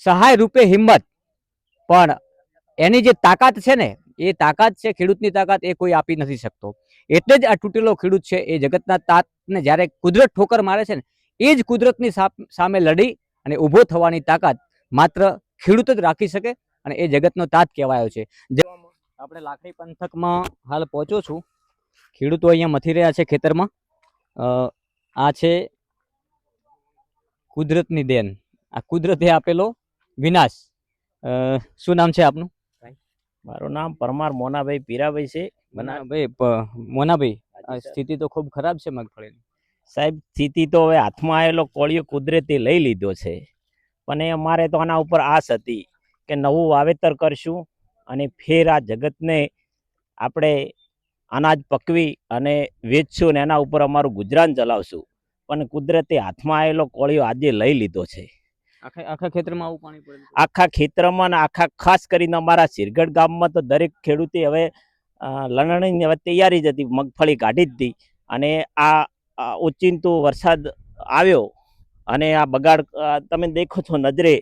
સહાય રૂપે હિંમત, પણ એની જે તાકાત છે ને એ તાકાત છે ખેડૂતની તાકાત, એ કોઈ આપી નથી શકતો. એટલે જ આ તૂટેલો ખેડૂત છે એ જગતના તાતને જ્યારે કુદરત ઠોકર મારે છે ને એ જ કુદરતની સામે લડી અને ઊભો થવાની તાકાત માત્ર ખેડૂત જ રાખી શકે, અને એ જગતનો તાત કહેવાયો છે. આપણે લાખણી પંથકમાં હાલ પહોંચ્યો છું. ખેડૂતો અહીંયા મથી રહ્યા છે ખેતરમાં. આ છે કુદરતની દેન, આ કુદરતે આપેલો વિનાશ. શું નામ છે આપનું? મારું નામ પરમાર મોનાભાઈ પીરાભાઈ છે. મોનાભાઈ, સ્થિતિ તો ખૂબ ખરાબ છે મગફળીની. સાહેબ, સ્થિતિ તો હવે હાથમાં આવેલો કોળિયો કુદરતે લઈ લીધો છે, પણ અમારે તો આના ઉપર આસ હતી કે નવું વાવેતર કરશું અને ફેર આ જગતને આપણે અનાજ પકવી અને વેચશું ને એના ઉપર અમારું ગુજરાન ચલાવશું. પણ કુદરતે હાથમાં આવેલો કોળિયો આજે લઈ લીધો છે. આખા ખેતરમાં આવું પાણી પડે? આખા ખેતરમાં ને ખાસ કરીને અમારા સિરગઢ ગામમાં તો દરેક ખેડૂતે હવે લણણીની હવે તૈયારી જ હતી, મગફળી કાઢી જ હતી. અને આ ઓચિંતો વરસાદ આવ્યો અને આ બગાડ તમે દેખો છો નજરે,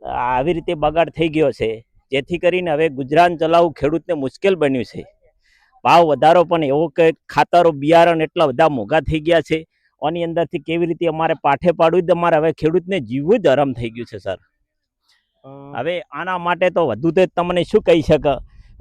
આવી રીતે બગાડ થઈ ગયો છે, જેથી કરીને હવે ગુજરાન ચલાવવું ખેડૂતને મુશ્કેલ બન્યું છે. ભાવ વધારો પણ એવો કે ખાતરો બિયારણ એટલા બધા મોંઘા થઈ ગયા છે, આની અંદરથી કેવી રીતે અમારે પાઠે પાડવું જ અમારે હવે ખેડૂતને જીવવું જ હરામ થઈ ગયું છે સર. હવે આના માટે તો વધુ તો તમને શું કહી શકે.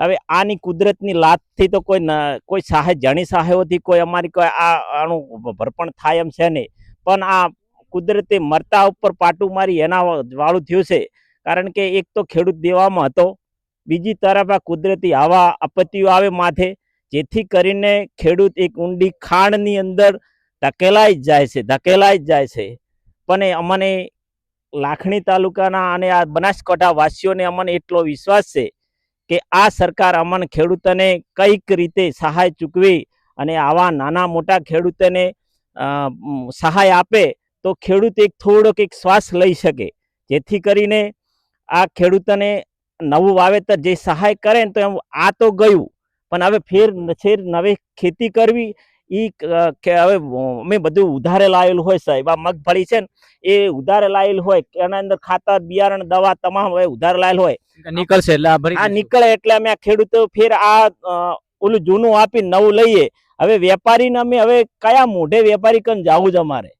હવે આની કુદરતની લાતથી તો કોઈ સહાય જાણી સહાયોથી કોઈ અમારી કોઈ આનું ભરપણ થાય એમ છે નહીં, પણ આ કુદરતે મરતા ઉપર પાટું મારી એના વાળું થયું છે. કારણ કે એક તો ખેડૂત દેવામાં હતો, બીજી તરફ આ કુદરતી આવા આપત્તિઓ આવે માથે, જેથી કરીને ખેડૂત એક ઊંડી ખાણની અંદર ધકેલાઈ જ જાય છે. પણ અમને લાખણી તાલુકાના અને આ બનાસકાંઠા વાસીઓને અમને એટલો વિશ્વાસ છે કે આ સરકાર અમને ખેડૂતોને કઈક રીતે સહાય ચૂકવી અને આવા નાના મોટા ખેડૂતોને સહાય આપે તો ખેડૂત એક થોડોક એક શ્વાસ લઈ શકે, જેથી કરીને આ ખેડૂતોને નવું વાવેતર જે સહાય કરે ને તો એમ આ તો ગયું, પણ હવે ફેર નવી ખેતી કરવી એ હવે અમે બધું ઉધારે લાવેલું હોય સાહેબ. આ મગફળી છે ને એ ઉધારે લાવેલ હોય, એના અંદર ખાતર બિયારણ દવા તમામ હવે ઉધારે લાવેલ હોય, નીકળશે એટલે આ નીકળે એટલે અમે આ ખેડૂતો ફેર આ ઓલું જૂનું આપી નવું લઈએ. હવે વેપારીને અમે હવે કયા મોઢે વેપારી કન જવું જ અમારે,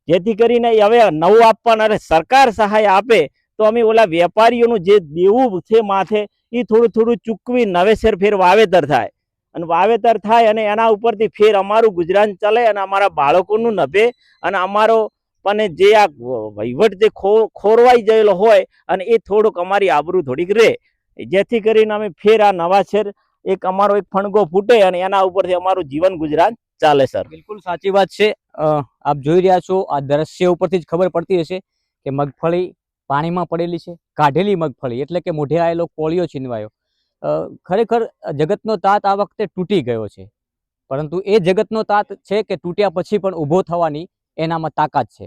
જેથી કરીને હવે નવું આપવાના. અરે સરકાર સહાય આપે તો અમે ઓલા વેપારીઓનું જે દેવું છે માથે એ થોડું ચૂકવી નવેસર ફેર વાવેતર થાય, અને વાવેતર થાય અને એના ઉપરથી ફેર અમારું ગુજરાન ચાલે અને અમારા બાળકોનું નભે, અને અમારો પણ જે આ વહીવટ જે ખોરવાઈ ગયેલો હોય અને એ થોડુંક અમારી આબરૂ થોડીક રહે, જેથી કરીને અમે ફેર આ નવાસર એક અમારો એક ફણગો ફૂટે અને એના ઉપરથી અમારું જીવન ગુજરાન ચાલે સર. બિલકુલ સાચી વાત છે. આપ જોઈ રહ્યા છો, આ દ્રશ્ય ઉપરથી જ ખબર પડતી હશે કે મગફળી પાણીમાં પડેલી છે, કાઢેલી મગફળી એટલે કે મોઢે આવેલો કોળિયો છીનવાયો. ખરેખર જગતનો તાત આ વખતે તૂટી ગયો છે, પરંતુ એ જગતનો તાત છે કે તૂટ્યા પછી પણ ઊભો થવાની એનામાં તાકાત છે.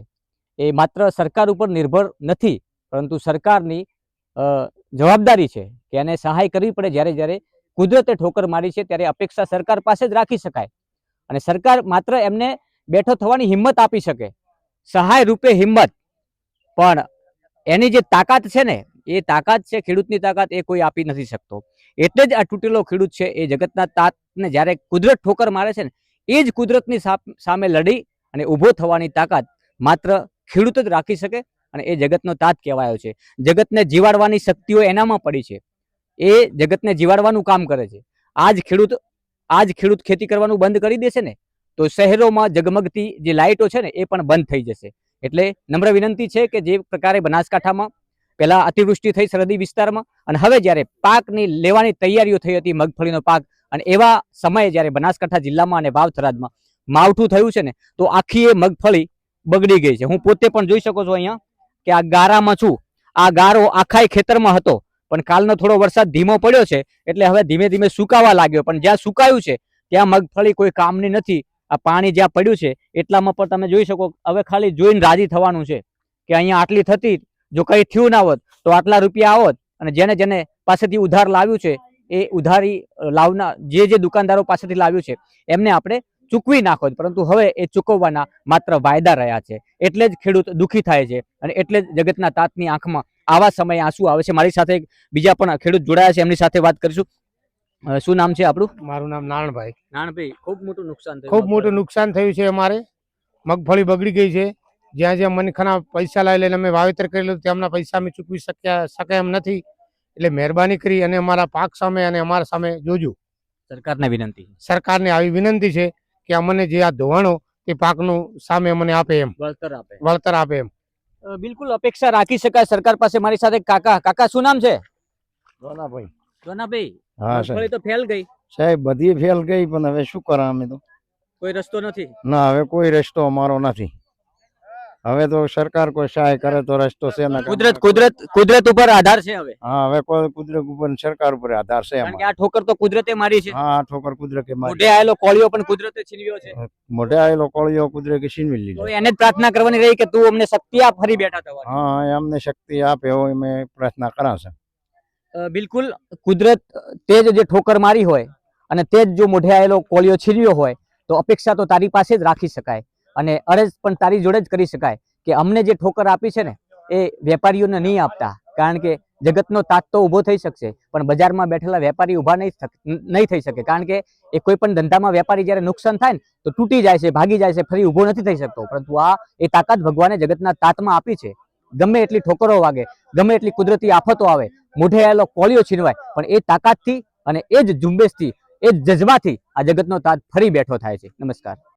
એ માત્ર સરકાર ઉપર નિર્ભર નથી, પરંતુ સરકારની જવાબદારી છે કે એને સહાય કરવી પડે. જ્યારે કુદરતે ઠોકર મારી છે ત્યારે અપેક્ષા સરકાર પાસે જ રાખી શકાય, અને સરકાર માત્ર એમને બેઠો થવાની હિંમત આપી શકે, સહાય રૂપે હિંમત, પણ એની જે તાકાત છે ને એ તાકાત છે ખેડૂતની તાકાત, એ કોઈ આપી નથી શકતો. એટલે જ આ તૂટેલો ખેડૂત છે એ જગતના તાતને જ્યારે કુદરત ઠોકર મારે છે ને એ જ કુદરતની સામે લડી અને ઊભો થવાની તાકાત માત્ર ખેડૂત જ રાખી શકે, અને એ જગતનો તાત કહેવાયો છે. જગતને જીવાડવાની શક્તિઓ એનામાં પડી છે, એ જગતને જીવાડવાનું કામ કરે છે. આજ ખેડૂત ખેતી કરવાનું બંધ કરી દેશે ને તો શહેરોમાં ઝગમગતી જે લાઇટો છે ને એ પણ બંધ થઈ જશે. એટલે નમ્ર વિનંતી છે કે જે પ્રકારે બનાસકાંઠામાં પહેલા અતિવૃષ્ટિ થઈ સરહદી વિસ્તારમાં, અને હવે જ્યારે પાકની લેવાની તૈયારીઓ થઈ હતી મગફળીનો પાક, અને એવા સમયે જ્યારે બનાસકાંઠા જિલ્લામાં અને વાવ-થરાદમાં માવઠું થયું છે ને તો આખી એ મગફળી બગડી ગઈ છે. હું પોતે પણ જોઈ શકો છો અહીંયા કે આ ગારામાં છું. આ ગારો આખા ખેતરમાં હતો, પણ કાલનો થોડો વરસાદ ધીમો પડ્યો છે એટલે હવે ધીમે ધીમે સુકાવા લાગ્યો. પણ જ્યાં સુકાયું છે ત્યાં મગફળી કોઈ કામની નથી. આ પાણી જ્યાં પડ્યું છે એટલામાં પણ તમે જોઈ શકો, હવે ખાલી જોઈને રાજી થવાનું છે કે અહીંયા આટલી થતી, જો કંઈ થયું ના હોત તો આટલા રૂપિયા આવત, અને જેને પાસેથી ઉધાર લાવ્યું છે એ ઉધારી લાવના જે દુકાનદારો પાસેથી લાવ્યું છે એમને આપણે ચૂકવી નાખો, પરંતુ હવે એ ચૂકવવાના માત્ર વાયદા રહ્યા છે. એટલે જ ખેડૂત દુઃખી થાય છે, અને એટલે જ જગતના તાતની આંખમાં આવા સમયે આંસુ આવે છે. મારી સાથે બીજા પણ ખેડૂત જોડાયા છે, એમની સાથે વાત કરીશું. શું નામ છે આપણું? મારું નામ નારણભાઈ. નાનભાઈ, ખૂબ મોટું નુકસાન થયું. ખૂબ મોટું નુકસાન થયું છે. અમારે મગફળી બગડી ગઈ છે. જ્યાં જ્યાં મનખાના પૈસા લઈ લઈને અમે વાવેતર કરેલું તેમના પૈસા અમે ચૂકવી શકે એમ નથી. એટલે મહેરબાની કરી અને અમારા પાક સામે અને અમારા સામે જોજો. સરકારને વિનંતી, સરકારને આવી વિનંતી છે કે અમને જે આ ધોવાણો તે પાકનું સામે અમને આપે એમ, વળતર આપે એમ. બિલકુલ અપેક્ષા રાખી શકાય સરકાર પાસે. મારી સાથે કાકા શું નામ છે? જોનાભાઈ. જોનાભાઈ, હા મગફળી તો ફેલ ગઈ, સાહેબ બધી ફેલ ગઈ, પણ હવે શું કરા અમે તો. કોઈ રસ્તો નથી. ના, હવે કોઈ રસ્તો અમારો નથી. હવે તો સરકાર કોઈ સહાય કરે તો રસ્તો છે ને. કુદરત ઉપર આધાર છે હવે. હા, હવે કોઈ કુદરત ઉપર સરકાર ઉપર આધાર છે. કારણ કે આ ઠોકર તો કુદરતે મારી છે. હા, આ ઠોકર કુદરતે મારી. મોઢે આવેલો કોળિયો પણ કુદરતે છીનવ્યો છે. મોઢે આવેલો કોળિયો કુદરતે છીનવી તો લીધો. એને જ પ્રાર્થના કરવાની રહી કે તું અમને શક્તિ આપ ફરી બેઠા થવા. હા, અમને શક્તિ આપે એવો અમે પ્રાર્થના કરા છે. બિલકુલ કુદરત તે જ જે ઠોકર મારી હોય અને તે જ જો મોઢે આવેલો કોળિયો છીનવ્યો હોય તો અપેક્ષા તો તારી પાસે જ રાખી શકાય અને અરજ પણ તારી જોડે જ કરી શકાય કે અમને જે ઠોકર આપી છે ને એ વેપારીઓને નહીં આપતા. કારણ કે જગતનો તાત તો ઊભો થઈ શકશે પણ બજારમાં બેઠેલા વેપારી ઊભા નહીં થઈ શકે. કારણ કે એ કોઈ પણ ધંધામાં વેપારી જ્યારે નુકસાન થાય ને તો તૂટી જાય છે, ભાગી જાય છે, ફરી ઊભો નથી થઈ શકતો. પરંતુ આ એ તાકાત ભગવાને જગતના તાતમાં આપી છે. ગમે એટલી ઠોકરો વાગે, ગમે એટલી કુદરતી આફતો આવે, મોઢે આવેલો કોળિયો છીનવાય, પણ એ તાકાતથી અને એ જ ઝુંબેશથી, એ જ જજ્બાથી આ જગતનો તાત ફરી બેઠો થાય છે. નમસ્કાર.